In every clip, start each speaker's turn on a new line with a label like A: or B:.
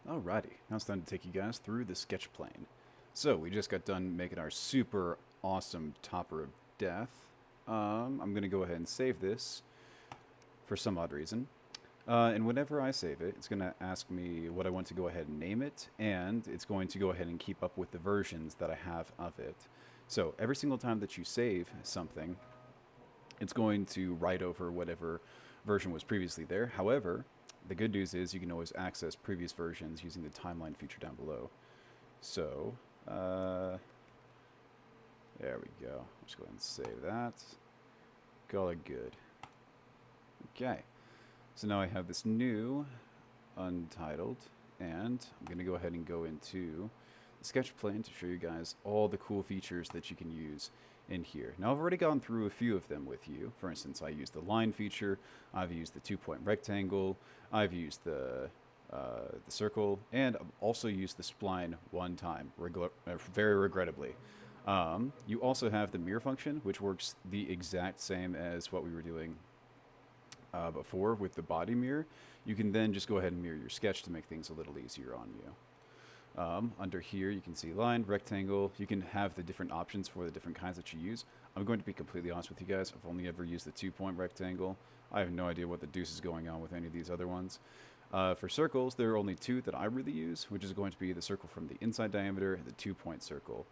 A: Alrighty, now it's time to take you guys through the sketch plane. So, we just got done making our super awesome Topper of Death. I'm going to go ahead and save this for some odd reason. And whenever I save it, it's going to ask me what I want to go ahead and name it, and it's going to go ahead and keep up with the versions that I have of it. So, every single time that you save something, it's going to write over whatever version was previously there. However, the good news is you can always access previous versions using the timeline feature down below. So, uh, there we go. Just go ahead and save that. Call it good. Okay. So now I have this new untitled, and I'm going to go ahead and go into the sketch plane to show you guys all the cool features that you can use in here. Now I've already gone through a few of them with you. For instance, I used the line feature, I've used the 2-point rectangle, I've used the circle, and I've also used the spline one time, very regrettably. You also have the mirror function, which works the exact same as what we were doing before with the body mirror. You can then just go ahead and mirror your sketch to make things a little easier on you. Under here, you can see line, rectangle. You can have the different options for the different kinds that you use. I'm going to be completely honest with you guys. I've only ever used the 2-point rectangle. I have no idea what the deuce is going on with any of these other ones. For circles, there are only two that I really use, which is going to be the circle from the inside diameter and the 2-point circle,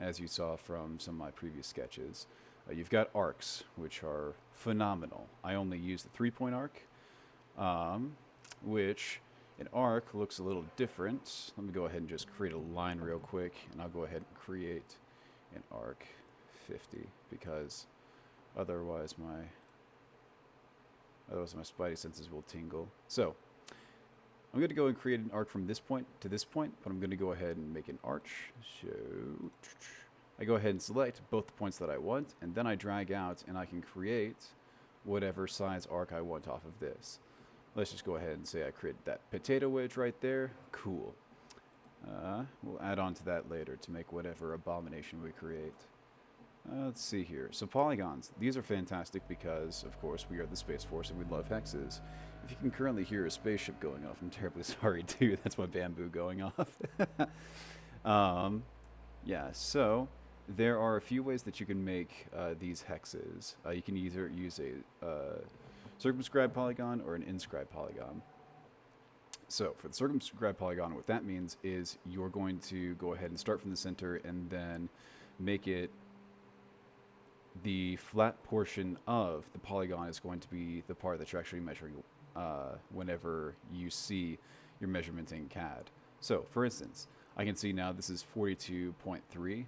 A: as you saw from some of my previous sketches. You've got arcs, which are phenomenal. I only use the 3-point arc, which an arc looks a little different. Let me go ahead and just create a line real quick, and I'll go ahead and create an arc 50 because otherwise my spidey senses will tingle. So I'm going to go and create an arc from this point to this point, but I'm going to go ahead and make an arch. So I go ahead and select both the points that I want, and then I drag out, and I can create whatever size arc I want off of this. Let's just go ahead and say I created that potato wedge right there. Cool. We'll add on to that later to make whatever abomination we create. Let's see here. So polygons. These are fantastic because, of course, we are the Space Force and we love hexes. If you can currently hear a spaceship going off, I'm terribly sorry too. That's my bamboo going off. Yeah, so there are a few ways that you can make these hexes. You can either use a circumscribed polygon or an inscribed polygon. So for the circumscribed polygon, what that means is you're going to go ahead and start from the center and then make it the flat portion of the polygon is going to be the part that you're actually measuring whenever you see your measurement in CAD. So for instance, I can see now this is 42.3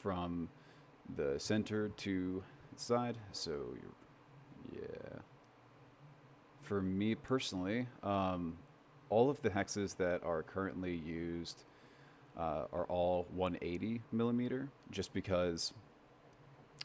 A: from the center to the side. So yeah. For me personally, all of the hexes that are currently used are all 180 millimeter, just because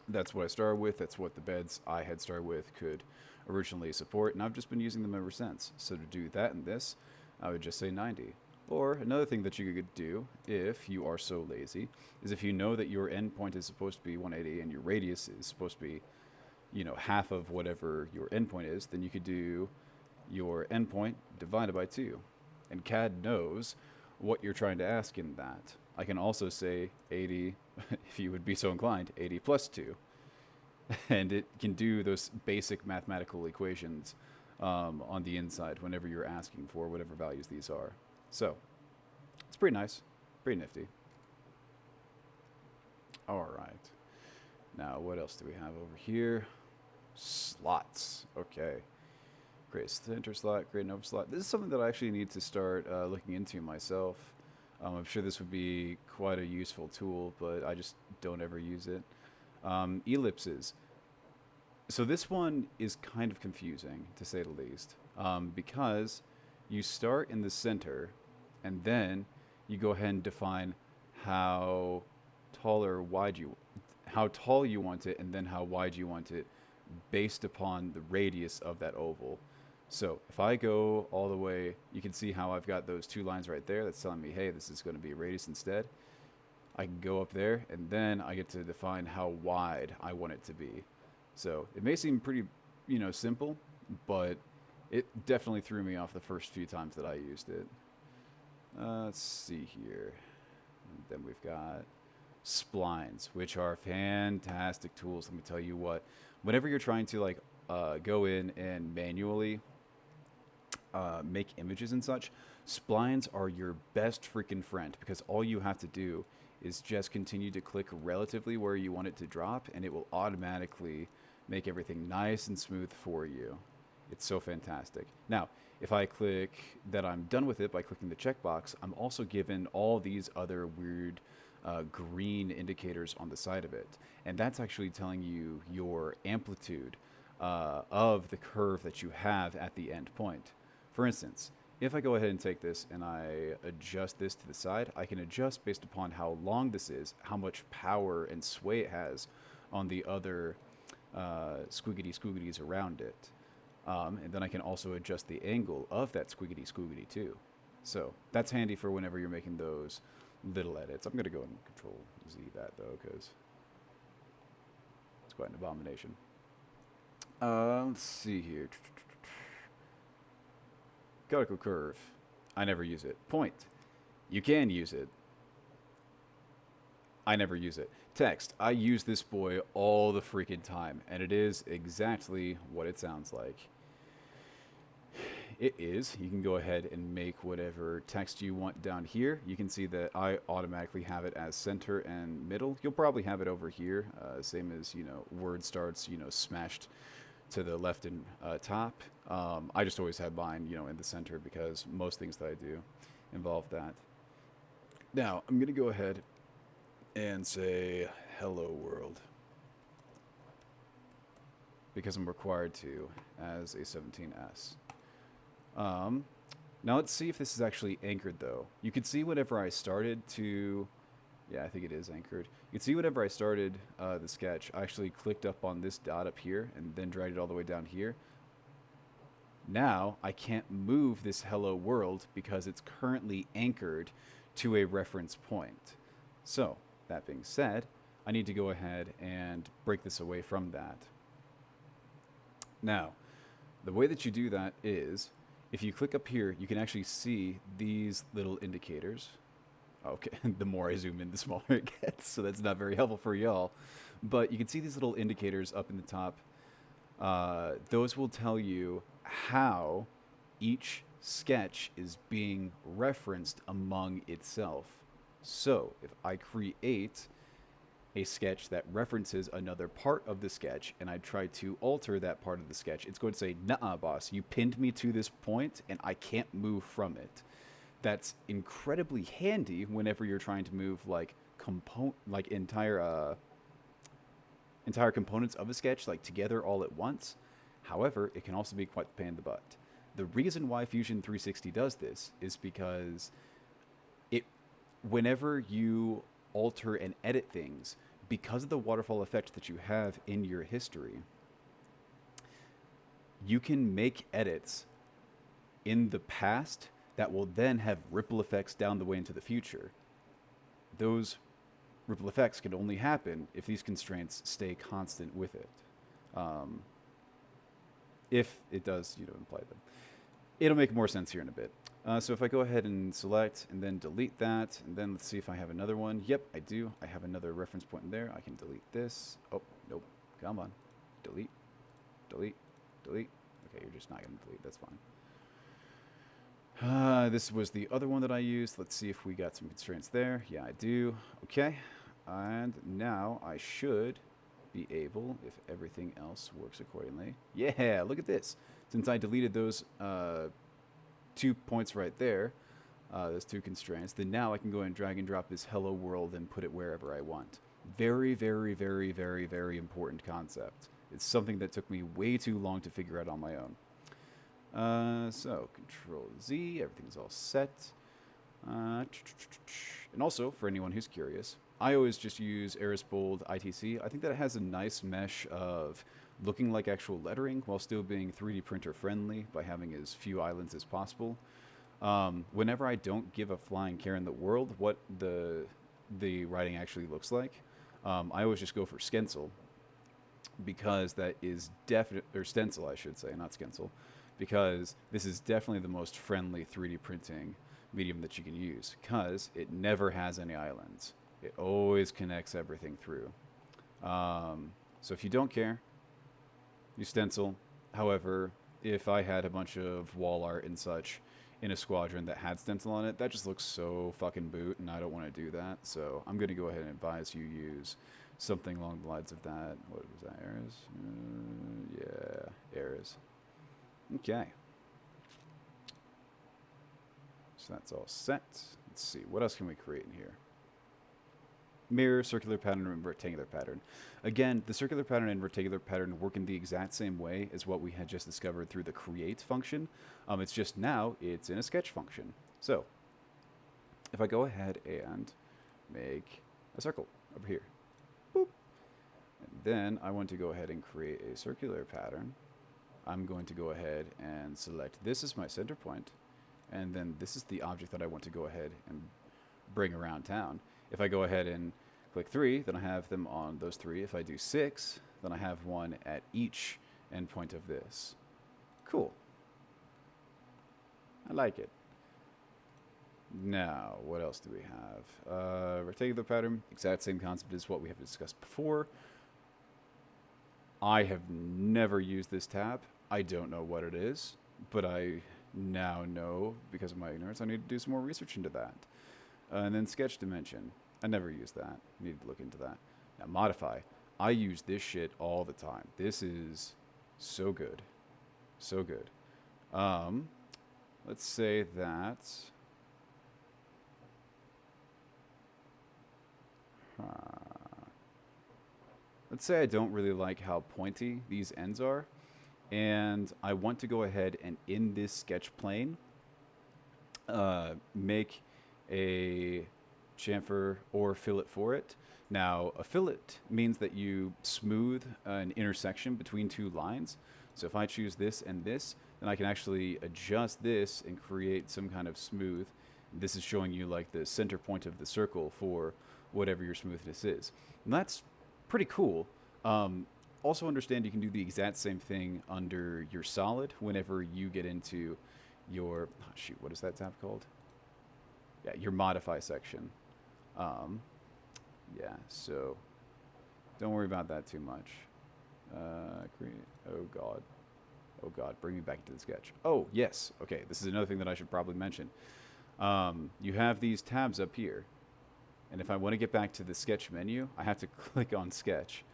A: that's what I started with. That's what the beds I had started with could originally support, and I've just been using them ever since. So to do that and this, I would just say 90. Or another thing that you could do, if you are so lazy, is if you know that your endpoint is supposed to be 180 and your radius is supposed to be, you know, half of whatever your endpoint is, then you could do your endpoint divided by 2. And CAD knows what you're trying to ask in that. I can also say 80, if you would be so inclined, 80 plus 2. And it can do those basic mathematical equations on the inside whenever you're asking for whatever values these are. So, it's pretty nice, pretty nifty. All right. Now, what else do we have over here? Slots. Okay. Create a center slot, create an over slot. This is something that I actually need to start looking into myself. I'm sure this would be quite a useful tool, but I just don't ever use it. Ellipses. So this one is kind of confusing, to say the least, because you start in the center, and then you go ahead and define how tall or wide you, how tall you want it, and then how wide you want it, based upon the radius of that oval. So if I go all the way, you can see how I've got those two lines right there. That's telling me, hey, this is going to be a radius instead. I can go up there, and then I get to define how wide I want it to be. So it may seem pretty, simple, but it definitely threw me off the first few times that I used it. Let's see here. And then we've got splines, which are fantastic tools. Let me tell you what. Whenever you're trying to like go in and manually make images and such, splines are your best freaking friend because all you have to do is just continue to click relatively where you want it to drop, and it will automatically make everything nice and smooth for you. It's so fantastic. Now, if I click that I'm done with it by clicking the checkbox, I'm also given all these other weird green indicators on the side of it. And that's actually telling you your amplitude of the curve that you have at the end point. For instance, if I go ahead and take this and I adjust this to the side, I can adjust based upon how long this is, how much power and sway it has on the other squiggity around it. And then I can also adjust the angle of that squiggity too. So that's handy for whenever you're making those little edits. I'm going to go and Control Z that though, because it's quite an abomination. Let's see here. Conical curve. I never use it. Point. You can use it. I never use it. Text. I use this boy all the freaking time, and it is exactly what it sounds like. It is. You can go ahead and make whatever text you want down here. You can see that I automatically have it as center and middle. You'll probably have it over here, same as, word starts, smashed to the left and top. I just always have mine, in the center because most things that I do involve that. Now, I'm going to go ahead and say hello world because I'm required to as a 17S. Now let's see if this is actually anchored though. You can see whenever I started to, yeah, I think it is anchored. You can see whenever I started the sketch, I actually clicked up on this dot up here and then dragged it all the way down here. Now I can't move this hello world because it's currently anchored to a reference point. So that being said, I need to go ahead and break this away from that. Now, the way that you do that is, if you click up here, you can actually see these little indicators. Okay, the more I zoom in, the smaller it gets, so that's not very helpful for y'all. But you can see these little indicators up in the top. Those will tell you how each sketch is being referenced among itself. So, if I create a sketch that references another part of the sketch and I try to alter that part of the sketch, it's going to say, "Nuh-uh, boss, you pinned me to this point and I can't move from it." That's incredibly handy whenever you're trying to move like entire components of a sketch like together all at once. However, it can also be quite the pain in the butt. The reason why Fusion 360 does this is because whenever you alter and edit things, because of the waterfall effect that you have in your history, you can make edits in the past that will then have ripple effects down the way into the future. Those ripple effects can only happen if these constraints stay constant with it. If it does, imply them. It'll make more sense here in a bit. So if I go ahead and select and then delete that, and then let's see if I have another one. Yep, I do. I have another reference point in there. I can delete this. Oh, nope. Come on. Delete. Delete. Delete. Okay, you're just not going to delete. That's fine. This was the other one that I used. Let's see if we got some constraints there. Yeah, I do. Okay. And now I should be able, if everything else works accordingly. Yeah, look at this. Since I deleted those 2 points right there, those 2 constraints, then now I can go and drag and drop this hello world and put it wherever I want. Very, very, very, very, very important concept. It's something that took me way too long to figure out on my own. So Control Z, everything's all set. And also, for anyone who's curious, I always just use Eris Bold ITC. I think that it has a nice mesh of looking like actual lettering while still being 3D printer friendly by having as few islands as possible. Whenever I don't give a flying care in the world what the writing actually looks like, I always just go for Stencil, because that is definite, or Stencil I should say, not Stencil, because this is definitely the most friendly 3D printing medium that you can use because it never has any islands. It always connects everything through. So if you don't care, you stencil. However, if I had a bunch of wall art and such in a squadron that had stencil on it, that just looks so fucking boot, and I don't want to do that. So I'm going to go ahead and advise you use something along the lines of that. What was that, Ares? Yeah, Ares. Okay. So that's all set. Let's see, what else can we create in here? Mirror, circular pattern, and rectangular pattern. Again, the circular pattern and rectangular pattern work in the exact same way as what we had just discovered through the create function. It's just now it's in a sketch function. So if I go ahead and make a circle over here, boop, and then I want to go ahead and create a circular pattern, I'm going to go ahead and select this as my center point, and then this is the object that I want to go ahead and bring around town. If I go ahead and click 3, then I have them on those 3. If I do 6, then I have one at each endpoint of this. Cool. I like it. Now, what else do we have? Rectangular pattern, exact same concept as what we have discussed before. I have never used this tab. I don't know what it is, but I now know, because of my ignorance, I need to do some more research into that. And then sketch dimension. I never used that. Need to look into that. Now modify. I use this shit all the time. This is so good. So good. Let's say that... Let's say I don't really like how pointy these ends are, and I want to go ahead and in this sketch plane make a chamfer or fillet for it. Now, a fillet means that you smooth an intersection between two lines. So if I choose this and this, then I can actually adjust this and create some kind of smooth. This is showing you like the center point of the circle for whatever your smoothness is. And that's pretty cool. Also understand you can do the exact same thing under your solid whenever you get into your, oh shoot, what is that tab called? Yeah, your modify section. Yeah, so don't worry about that too much. Oh God, bring me back to the sketch. Oh, yes, okay, this is another thing that I should probably mention. You have these tabs up here, and if I want to get back to the sketch menu, I have to click on sketch.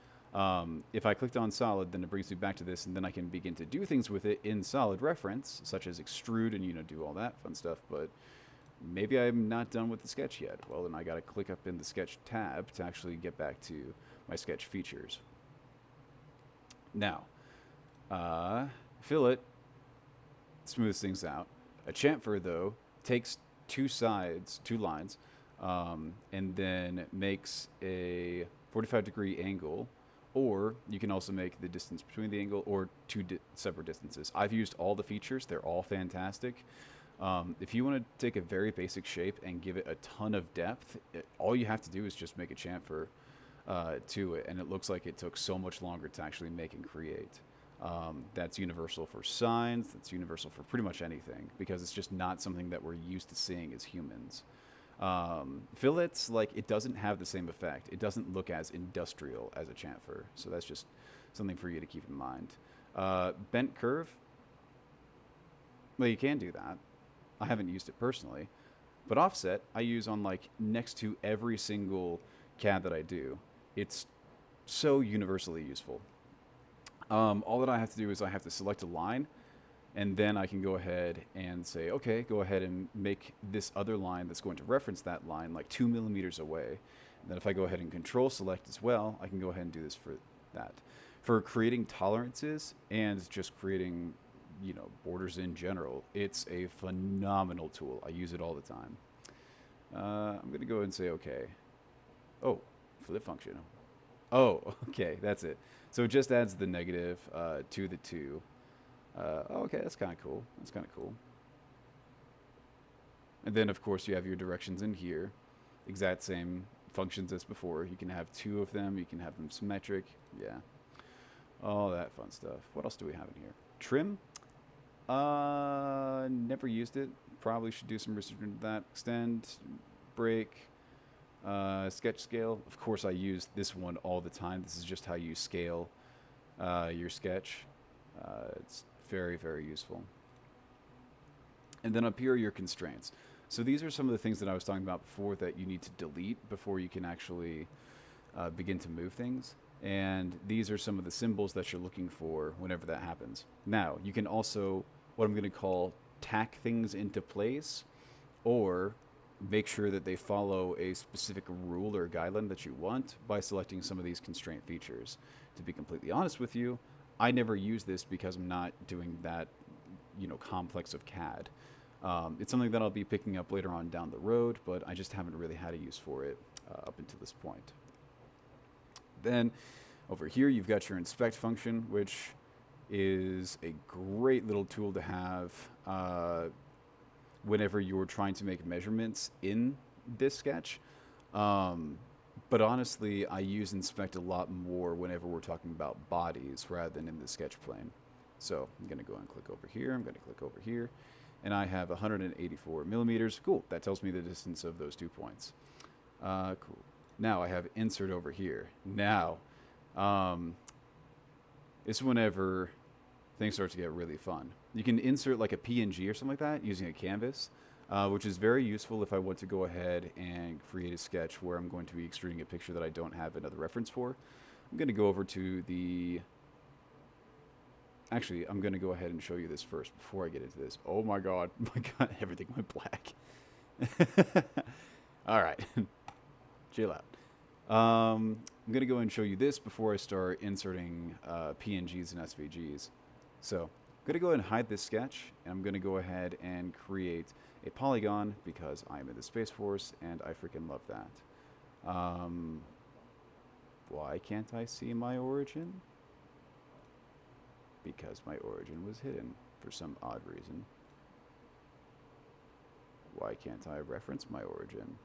A: If I clicked on solid, then it brings me back to this, and then I can begin to do things with it in solid reference, such as extrude and, you know, do all that fun stuff, but maybe I'm not done with the sketch yet. Well, then I got to click up in the sketch tab to actually get back to my sketch features. Now, fillet smooths things out. A chamfer, though, takes two lines, and then makes a 45-degree angle, or you can also make the distance between the angle or two separate distances. I've used all the features. They're all fantastic. If you want to take a very basic shape and give it a ton of depth, all you have to do is just make a chamfer to it, and it looks like it took so much longer to actually make and create. That's universal for signs, that's universal for pretty much anything, because it's just not something that we're used to seeing as humans. Fillets, like, it doesn't have the same effect. It doesn't look as industrial as a chamfer, so that's just something for you to keep in mind. Bent curve, well, you can do that. I haven't used it personally, but offset I use on like next to every single CAD that I do. It's so universally useful. All that I have to do is I have to select a line, and then I can go ahead and say, okay, go ahead and make this other line that's going to reference that line like 2 millimeters away. And then if I go ahead and control select as well, I can go ahead and do this for that. For creating tolerances and just creating, you know, borders in general, it's a phenomenal tool. I use it all the time. I'm going to go ahead and say okay. Oh, flip function. Oh, okay, that's it. So it just adds the negative to the 2. Okay, that's kind of cool. That's kind of cool. And then, of course, you have your directions in here. Exact same functions as before. You can have 2 of them. You can have them symmetric. Yeah. All that fun stuff. What else do we have in here? Trim. Never used it. Probably should do some research into that. Extend, break, sketch scale. Of course, I use this one all the time. This is just how you scale your sketch. It's very, very useful. And then up here are your constraints. So these are some of the things that I was talking about before that you need to delete before you can actually begin to move things. And these are some of the symbols that you're looking for whenever that happens. Now, you can also, what I'm going to call, tack things into place, or make sure that they follow a specific rule or guideline that you want by selecting some of these constraint features. To be completely honest with you, I never use this because I'm not doing that, complex of CAD. It's something that I'll be picking up later on down the road, but I just haven't really had a use for it up until this point. Then over here, you've got your inspect function, which is a great little tool to have whenever you're trying to make measurements in this sketch. But honestly, I use inspect a lot more whenever we're talking about bodies rather than in the sketch plane. So I'm going to go and click over here. I'm going to click over here. And I have 184 millimeters. Cool. That tells me the distance of those 2 points. Cool. Now I have insert over here. Now, it's whenever things start to get really fun. You can insert like a PNG or something like that using a canvas, which is very useful if I want to go ahead and create a sketch where I'm going to be extruding a picture that I don't have another reference for. I'm going to go over to the... Actually, I'm going to go ahead and show you this first before I get into this. Oh my god, everything went black. All right, chill out. I'm going to go and show you this before I start inserting PNGs and SVGs. So I'm going to go ahead and hide this sketch, and I'm going to go ahead and create a polygon because I'm in the Space Force, and I freaking love that. Why can't I see my origin? Because my origin was hidden for some odd reason. Why can't I reference my origin?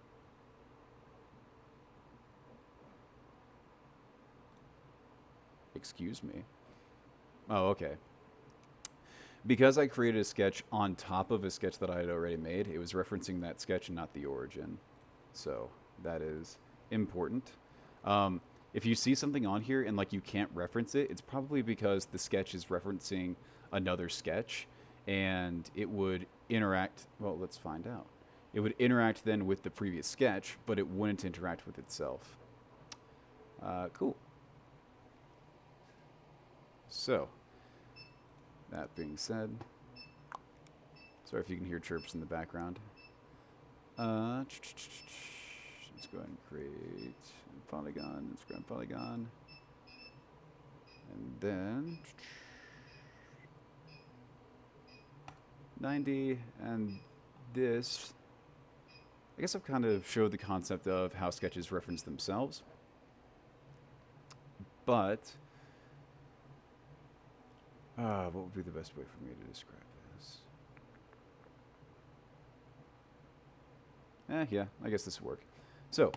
A: Excuse me. Oh, okay. Because I created a sketch on top of a sketch that I had already made, it was referencing that sketch and not the origin. So that is important. If you see something on here and like you can't reference it, it's probably because the sketch is referencing another sketch and it would interact. Well, let's find out. It would interact then with the previous sketch, but it wouldn't interact with itself. Cool. So, that being said, sorry if you can hear chirps in the background. Let's go ahead and create a polygon. Let's grab polygon. And then 90. And this, I guess I've kind of showed the concept of how sketches reference themselves. But what would be the best way for me to describe this? Yeah, I guess this will work. So,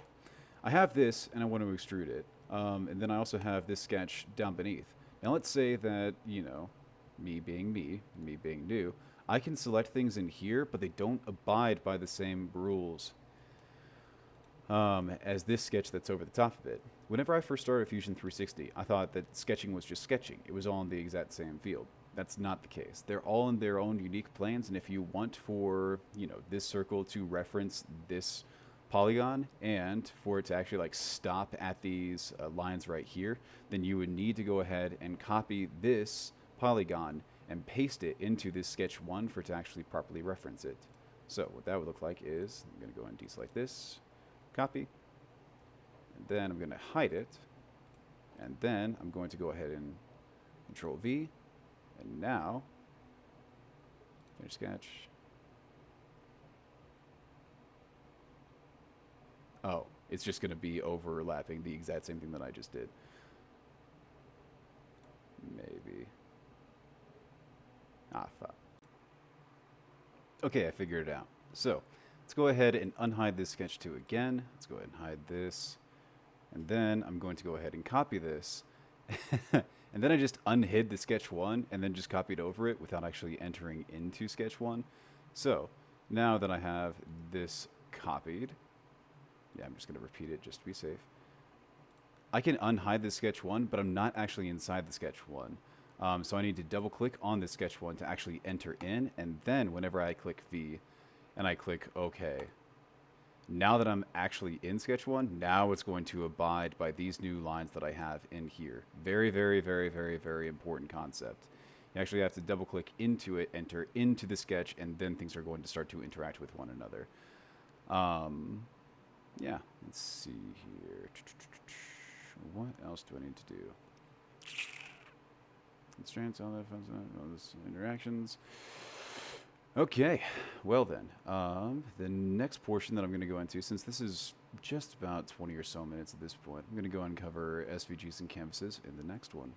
A: I have this, and I want to extrude it. And then I also have this sketch down beneath. Now let's say that, me being new, I can select things in here, but they don't abide by the same rules as this sketch that's over the top of it. Whenever I first started Fusion 360, I thought that sketching was just sketching. It was all in the exact same field. That's not the case. They're all in their own unique planes, and if you want for, this circle to reference this polygon and for it to actually like stop at these lines right here, then you would need to go ahead and copy this polygon and paste it into this sketch 1 for it to actually properly reference it. So what that would look like is, I'm going to go and deselect this, copy, and then I'm going to hide it, and then I'm going to go ahead and Control V, and now, finish sketch. Oh, it's just going to be overlapping the exact same thing that I just did. Maybe. Ah, fuck. Okay, I figured it out. So, let's go ahead and unhide this sketch 2 again. Let's go ahead and hide this. And then I'm going to go ahead and copy this. And then I just unhid the sketch 1 and then just copied over it without actually entering into sketch 1. So now that I have this copied, yeah, I'm just going to repeat it just to be safe. I can unhide the sketch 1, but I'm not actually inside the sketch 1. So I need to double click on the sketch 1 to actually enter in, and then whenever I click V and I click OK, now that I'm actually in sketch 1, now it's going to abide by these new lines that I have in here. Very, very, very, very, very important concept. You actually have to double click into it, enter into the sketch, and then things are going to start to interact with one another. Yeah, let's see here. What else do I need to do? Constraints, all that fun stuff, all this interactions. Okay, well then, the next portion that I'm going to go into, since this is just about 20 or so minutes at this point, I'm going to go and cover SVGs and canvases in the next one.